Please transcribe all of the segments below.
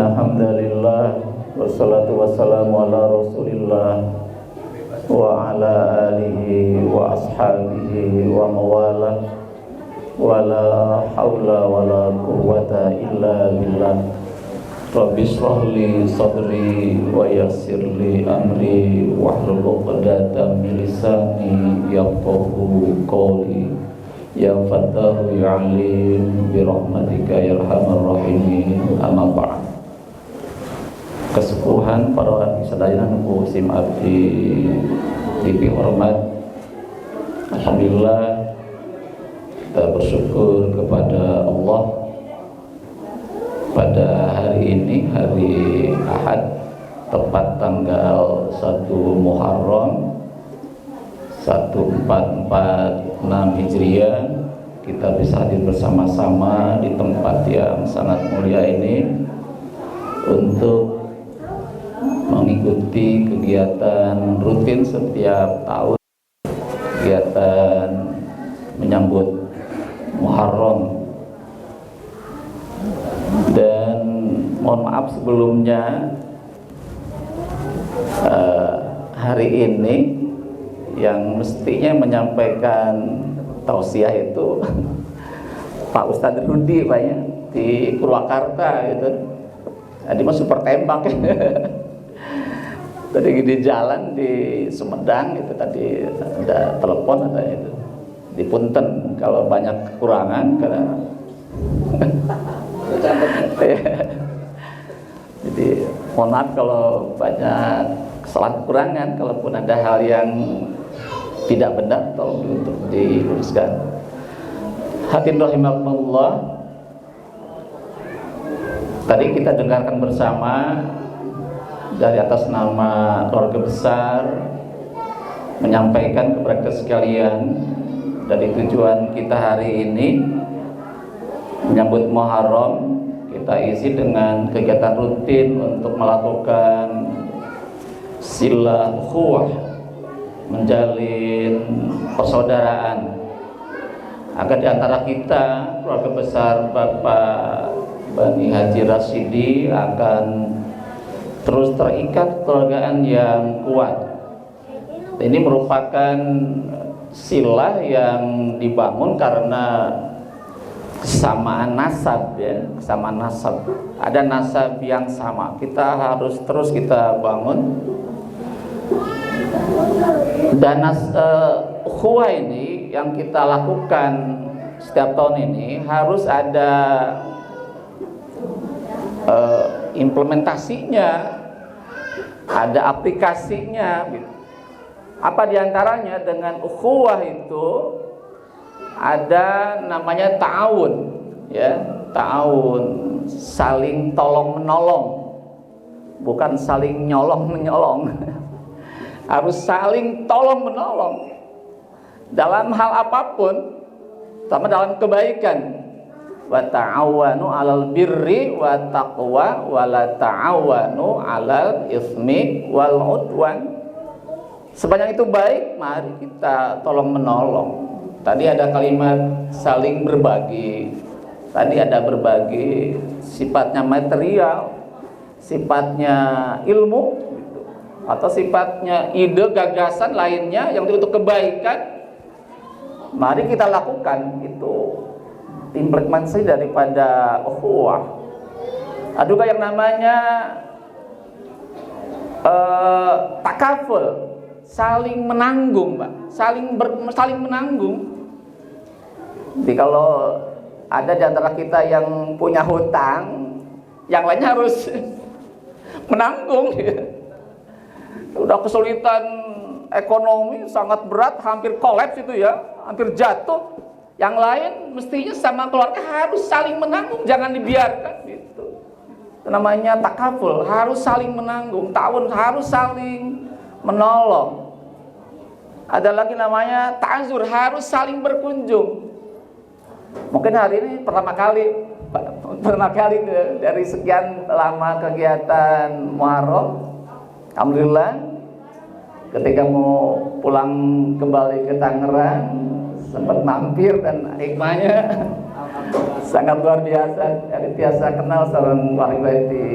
Innal hamdalillah wassalatu wassalamu ala Rasulillah wa ala alihi wa ashabihi wa mawalah wala haula wala quwwata illa billah. Rabbi shrah li sadri wa yassir li amri wahlul 'uqdatam min lisani yafqahu qawli. Ya Fattahu ya Alim bi rahmatika ya arhamar rahimin. Amma ba'd. Kesepuhan para sadayana nu sim abdi TV hormat. Alhamdulillah kita bersyukur kepada Allah pada hari ini, hari Ahad, tepat tanggal 1 Muharram 1446 Hijriah, kita bisa hadir bersama-sama di tempat yang sangat mulia ini untuk mengikuti kegiatan rutin setiap tahun, kegiatan menyambut Muharram. Dan mohon maaf sebelumnya, hari ini yang mestinya menyampaikan tausiah itu Pak Ustadz Rudi Pak ya, di Purwakarta gitu. Tadi mah super tembak tadi di jalan di Sumedang itu, tadi ada telepon ada itu di Punten kalau banyak kekurangan karena jadi mohon maaf kalau banyak kesalahan kekurangan, kalaupun ada hal yang tidak benar tolong untuk diluruskan. Hadirin rahimakumullah, tadi kita dengarkan bersama dari atas nama keluarga besar menyampaikan kepada kita sekalian dari tujuan kita hari ini menyambut Muharram. Kita isi dengan kegiatan rutin untuk melakukan silah ukhuwah, menjalin persaudaraan agar di antara kita keluarga besar Bapak Bani Haji Rasidi akan terus terikat kekeluargaan yang kuat. Ini merupakan silah yang dibangun karena kesamaan nasab ya, kesamaan nasab. Ada nasab yang sama, kita harus terus kita bangun. Dan ukhuwah ini yang kita lakukan setiap tahun ini harus ada implementasinya, ada aplikasinya gitu. Apa diantaranya dengan ukhuwah itu ada namanya ta'awun ya, ta'awun, saling tolong menolong, bukan saling nyolong menyolong. Harus saling tolong menolong dalam hal apapun, sama dalam kebaikan. Wa ta'awanu 'alal birri wa taqwa wa la ta'awanu 'alal itsmi wal 'udwan. Sebanyak itu baik, mari kita tolong menolong. Tadi ada kalimat saling berbagi. Tadi ada berbagi sifatnya material, sifatnya ilmu, atau sifatnya ide, gagasan lainnya yang untuk kebaikan. Mari kita lakukan itu, implementasi daripada ukhuwah. Ada juga yang namanya takaful, saling menanggung, Pak. Saling menanggung. Jadi kalau ada di antara kita yang punya hutang, yang lainnya harus menanggung. Udah kesulitan ekonomi sangat berat, hampir kolaps itu ya, hampir jatuh. Yang lain mestinya sama keluarga harus saling menanggung, jangan dibiarkan gitu. Itu namanya takaful, harus saling menanggung. Ta'awun harus saling menolong. Ada lagi namanya ta'azur, harus saling berkunjung. Mungkin hari ini pertama kali dari sekian lama kegiatan Muharram, alhamdulillah ketika mau pulang kembali ke Tangerang sempat mampir, dan hikmahnya Sangat luar biasa. Biasa kenal seorang wali baik di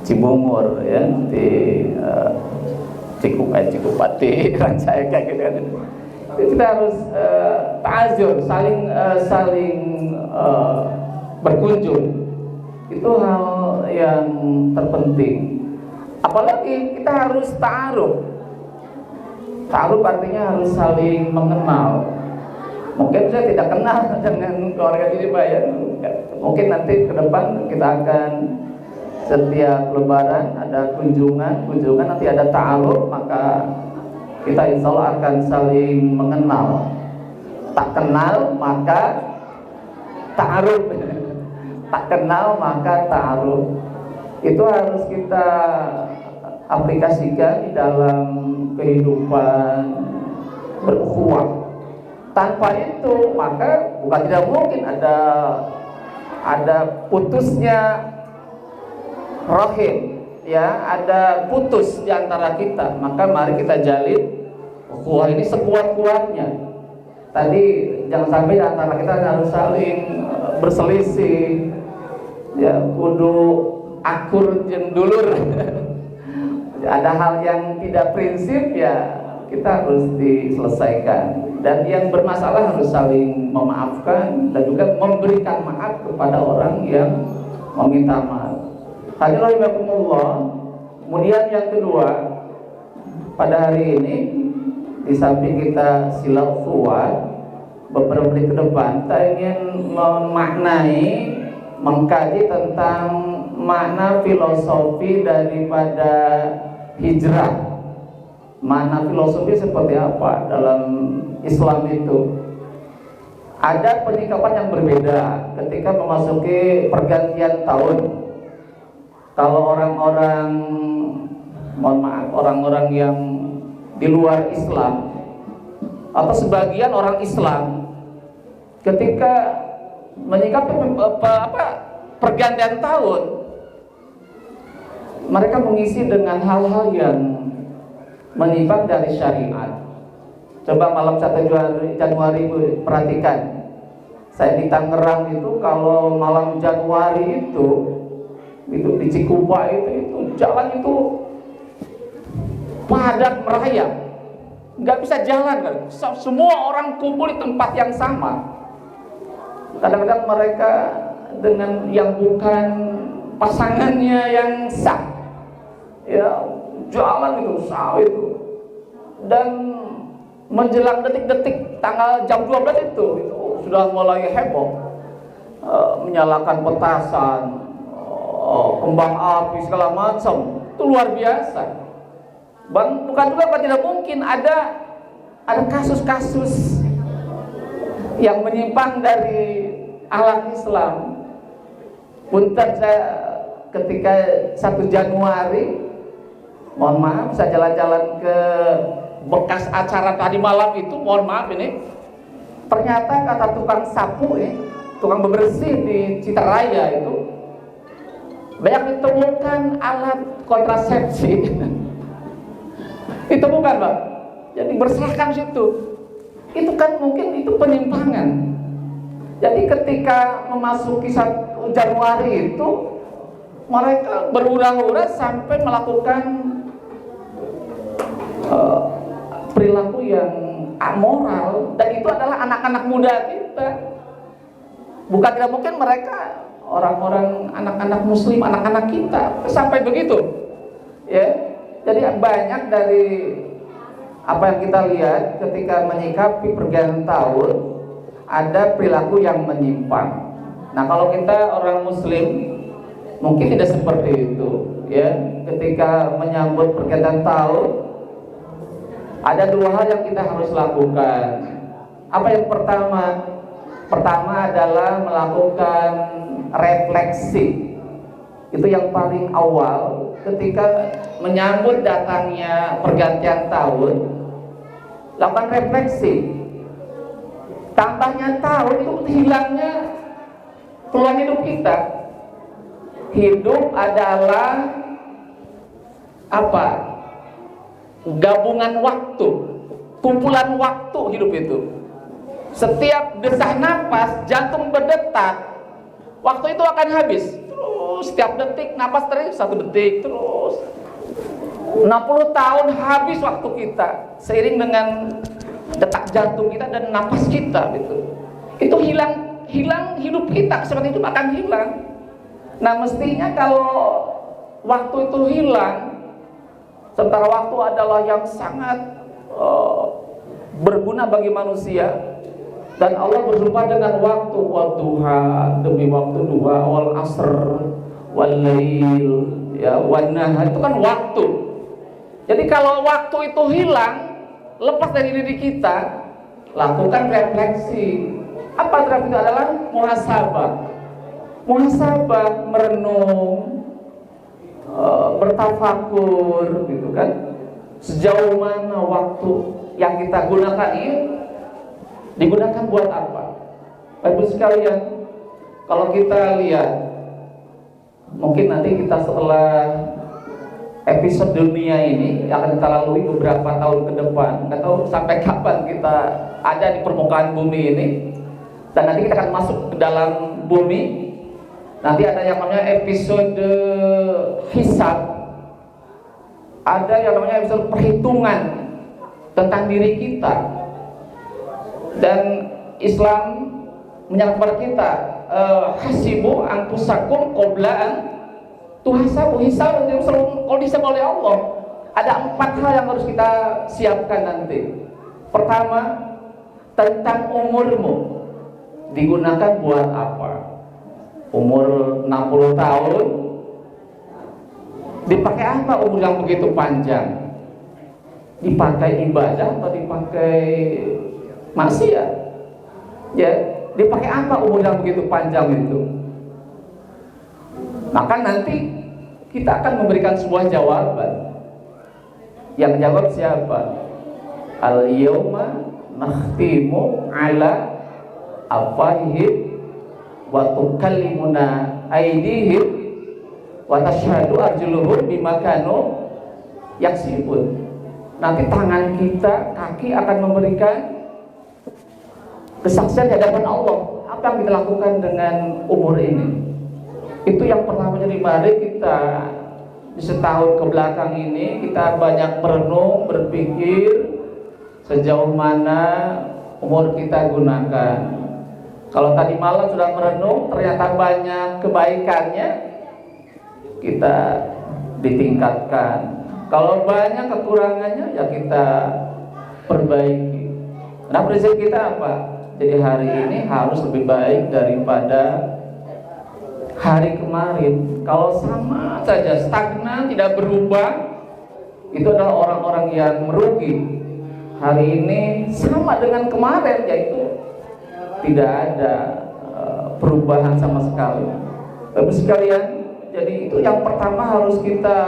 Cibungur ya, di Cikupati Rancaya kayak gitu kan. Kita harus ta'azur, saling berkunjung. Itu hal yang terpenting. Apalagi kita harus ta'aruf. Ta'aruf artinya harus saling mengenal. Mungkin saya tidak kenal dengan keluarga ini Pak ya. Mungkin nanti ke depan kita akan setiap lebaran ada kunjungan nanti ada ta'aruf, maka kita insya Allah akan saling mengenal. Tak kenal maka ta'aruf. Tak kenal maka ta'aruf. Itu harus kita aplikasikan di dalam kehidupan berukhuwah. Tanpa itu maka bukan tidak mungkin ada putusnya rahim, ya, ada putus di antara kita. Maka mari kita jalin ukhuwah ini sekuat-kuatnya. Tadi jangan sampai di antara kita harus saling berselisih, ya, kudu akur jeung dulur. Ada hal yang tidak prinsip, ya kita harus diselesaikan. Dan yang bermasalah harus saling memaafkan dan juga memberikan maaf kepada orang yang meminta maaf. Hadirin rahimakumullah. Kemudian yang kedua, pada hari ini di samping kita silaturahmi, beberapa menit ke depan kita ingin memaknai, mengkaji tentang makna filosofi daripada hijrah. Makna filosofi seperti apa dalam Islam itu? Ada penyikapan yang berbeda ketika memasuki pergantian tahun. Kalau orang-orang, mohon maaf, orang-orang yang di luar Islam atau sebagian orang Islam ketika menyikapi pergantian tahun, mereka mengisi dengan hal-hal yang menyimpang dari syariat. Coba malam 1 Januari perhatikan. Saya di Tangerang itu kalau malam Januari itu di Cikupa itu jalan itu padat merayap, nggak bisa jalan kan? Semua orang kumpul di tempat yang sama. Kadang-kadang mereka dengan yang bukan pasangannya yang sah, ya, jalan itu sawit itu. Dan menjelang detik-detik tanggal jam 12 itu sudah mulai heboh, menyalakan petasan, kembang api segala macam. Itu luar biasa. Bukan juga tidak mungkin ada kasus-kasus yang menyimpang dari akhlak Islam. Punten saya ketika 1 Januari, mohon maaf, saya jalan-jalan ke bekas acara tadi malam itu, mohon maaf ini, ternyata kata tukang sapu ini, tukang bebersih di Citaraya itu, banyak ditemukan alat kontrasepsi. Ditemukan Pak, jadi berserakan situ. Itu kan mungkin itu penyimpangan. Jadi ketika memasuki 1 Januari itu, mereka berhura-hura sampai melakukan perilaku yang amoral, dan itu adalah anak-anak muda kita. Bukan tidak mungkin mereka orang-orang, anak-anak muslim, anak-anak kita sampai begitu, ya. Jadi banyak dari apa yang kita lihat ketika menyikapi pergantian tahun, ada perilaku yang menyimpang. Nah, kalau kita orang muslim mungkin tidak seperti itu, ya. Ketika menyambut pergantian tahun, ada 2 hal yang kita harus lakukan. Apa yang pertama? Pertama adalah melakukan refleksi. Itu yang paling awal ketika menyambut datangnya pergantian tahun. Lakukan refleksi. Tambahnya tahun itu hilangnya peluang hidup kita. Hidup adalah apa? Gabungan waktu, kumpulan waktu hidup itu. Setiap desah napas, jantung berdetak, waktu itu akan habis. Terus setiap detik napas terus 1 detik terus. 60 tahun habis waktu kita seiring dengan detak jantung kita dan napas kita gitu. Itu hilang hidup kita, seperti itu akan hilang. Nah, mestinya kalau waktu itu hilang, sementara waktu adalah yang sangat berguna bagi manusia, dan Allah bersumpah dengan waktu, wadduha, demi waktu duha, wal asr, wal lail, ya, wan nahar, itu kan waktu. Jadi kalau waktu itu hilang, lepas dari diri kita, lakukan refleksi. Apa refleksi itu adalah muhasabah. Muhasabah, merenung, bertafakur, gitu kan. Sejauh mana waktu yang kita gunakan ini digunakan buat apa? Bapak sekalian, kalau kita lihat, mungkin nanti kita setelah episode dunia ini akan kita lalui beberapa tahun ke depan, nggak tahu sampai kapan kita ada di permukaan bumi ini, dan nanti kita akan masuk ke dalam bumi. Nanti ada yang namanya episode hisab, ada yang namanya episode perhitungan tentang diri kita. Dan Islam menyatakan kepada kita, hasibu anfusakum qabla an tuhasabu. Hisab kalau disebut oleh Allah, ada 4 hal yang harus kita siapkan nanti. Pertama, tentang umurmu, digunakan buat apa? Umur 60 tahun dipakai apa umur yang begitu panjang? Dipakai ibadah atau dipakai maksiat? Ya, dipakai apa umur yang begitu panjang itu? Maka nanti kita akan memberikan sebuah jawaban. Yang jawab siapa? Al-yawma nakhtimu ala afwahihim wa tukallimuna aydihim wa tashhadu arjuluhum bima kanu yaksibun. Nanti tangan kita, kaki akan memberikan kesaksian di hadapan Allah. Apa yang kita lakukan dengan umur ini? Itu yang pertama. Jadi mari kita di setahun ke belakang ini kita banyak merenung, berpikir sejauh mana umur kita gunakan. Kalau tadi malam sudah merenung, ternyata banyak kebaikannya, kita ditingkatkan. Kalau banyak kekurangannya, ya kita perbaiki. Nah, prinsip kita apa? Jadi hari ini harus lebih baik daripada hari kemarin. Kalau sama saja stagnan, tidak berubah, itu adalah orang-orang yang merugi. Hari ini sama dengan kemarin, yaitu tidak ada perubahan sama sekali. Bapak sekalian, jadi itu yang pertama harus kita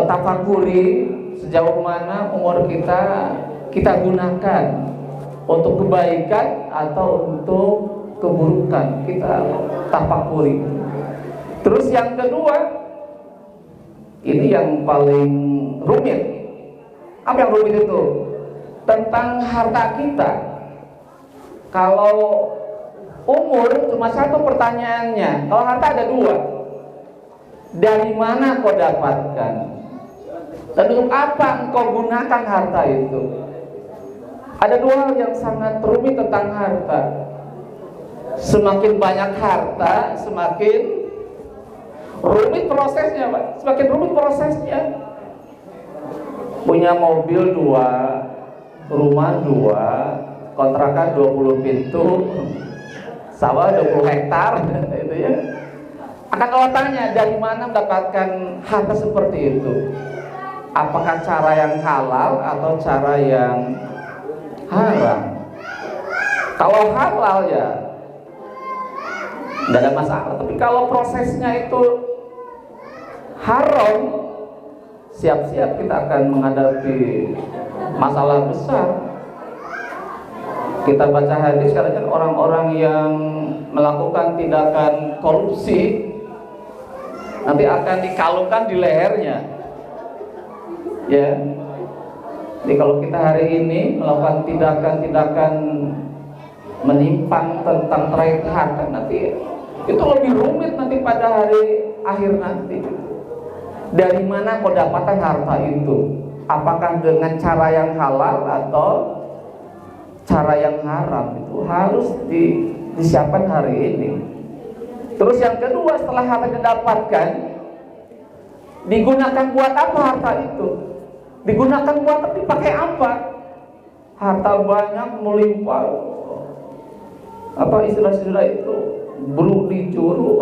tafakuri, sejauh mana umur kita gunakan untuk kebaikan atau untuk keburukan. Kita tafakuri. Terus yang kedua, ini yang paling rumit. Apa yang rumit itu? Tentang harta kita. Kalau umur cuma satu pertanyaannya, kalau harta ada 2. Dari mana kau dapatkan? Dan untuk apa engkau gunakan harta itu? Ada 2 hal yang sangat rumit tentang harta. Semakin banyak harta, semakin rumit prosesnya, Pak. Semakin rumit prosesnya. Punya mobil 2, rumah 2, kontrakan 20 pintu, sawah 20 hektar, itu ya. Akan kalau tanya dari mana mendapatkan harta seperti itu? Apakah cara yang halal atau cara yang haram? Kalau halal ya tidak ada masalah. Tapi kalau prosesnya itu haram, siap-siap kita akan menghadapi masalah besar. Kita baca hadis, kadang orang-orang yang melakukan tindakan korupsi nanti akan dikalungkan di lehernya, ya. Jadi kalau kita hari ini melakukan tindakan-tindakan menyimpang tentang terakhir harta, nanti itu lebih rumit nanti pada hari akhir nanti. Dari mana kau dapatkan harta itu? Apakah dengan cara yang halal atau cara yang haram? Itu harus disiapkan hari ini. Terus yang kedua, setelah harta didapatkan, digunakan buat apa harta itu? Digunakan buat apa? Dipakai apa? Harta banyak melimpah. Apa istilah-istilah itu? Bro dicuru,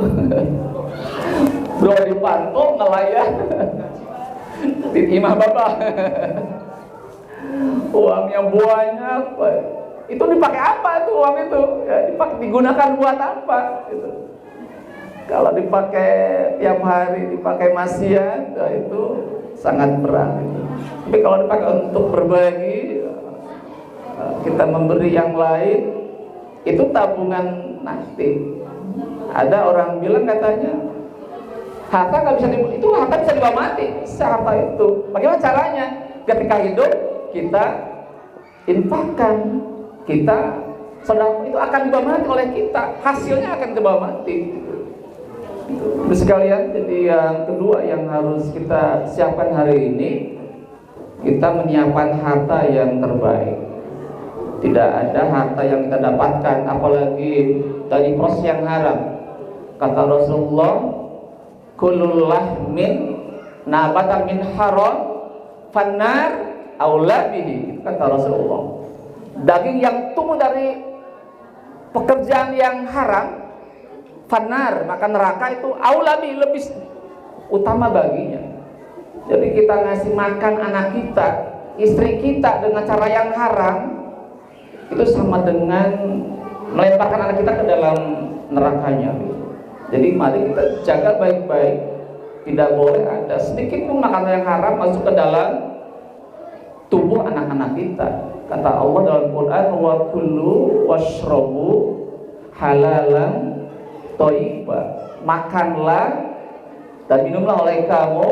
bro dipantau nelayan, di imah bapak. Uangnya banyak, itu dipakai apa tuh uang itu? Ya, digunakan buat apa? Gitu. Kalau dipakai tiap hari, dipakai maksiat, ya itu sangat berat. Gitu. Tapi kalau dipakai untuk berbagi, kita memberi yang lain, itu tabungan nanti. Ada orang bilang katanya harta nggak bisa itu harta bisa dibawa mati. Bisa harta itu. Bagaimana caranya? Ketika hidup kita infakkan, kita sedang itu akan dibawa mati oleh kita. Hasilnya akan dibawa mati. Itu sekalian. Jadi yang kedua yang harus kita siapkan hari ini, kita menyiapkan harta yang terbaik. Tidak ada harta yang kita dapatkan apalagi dari proses yang haram. Kata Rasulullah, kullul lahmin nabata min haram fannar aula bihi. Kata Rasulullah, daging yang tumbuh dari pekerjaan yang haram, fannar, maka neraka itu aula bihi, lebih utama baginya. Jadi kita ngasih makan anak kita, istri kita dengan cara yang haram, itu sama dengan melemparkan anak kita ke dalam nerakanya. Jadi mari kita jaga baik-baik. Tidak boleh ada sedikit pun makanan yang haram masuk ke dalam tubuh anak-anak kita. Kata Allah dalam Quran, wa kulu washrabu halalan thayyiba. Makanlah dan minumlah oleh kamu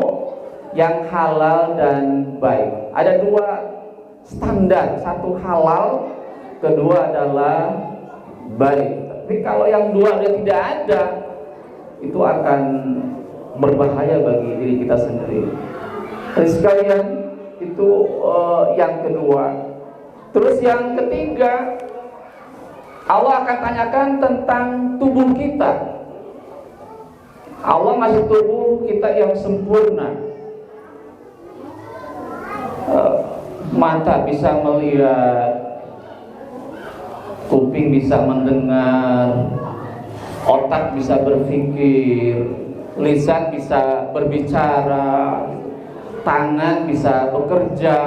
yang halal dan baik. Ada dua standar, satu halal, kedua adalah baik. Tapi kalau yang dua tidak ada, itu akan berbahaya bagi diri kita sendiri. Jadi sekalian, itu yang kedua. Terus yang ketiga, Allah akan tanyakan tentang tubuh kita. Allah ngasih tubuh kita yang sempurna. Mata bisa melihat, kuping bisa mendengar, otak bisa berpikir, lisan bisa berbicara, tangan bisa bekerja,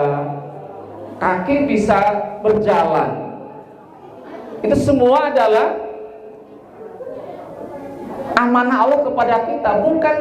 kaki bisa berjalan. Itu semua adalah amanah Allah kepada kita, bukan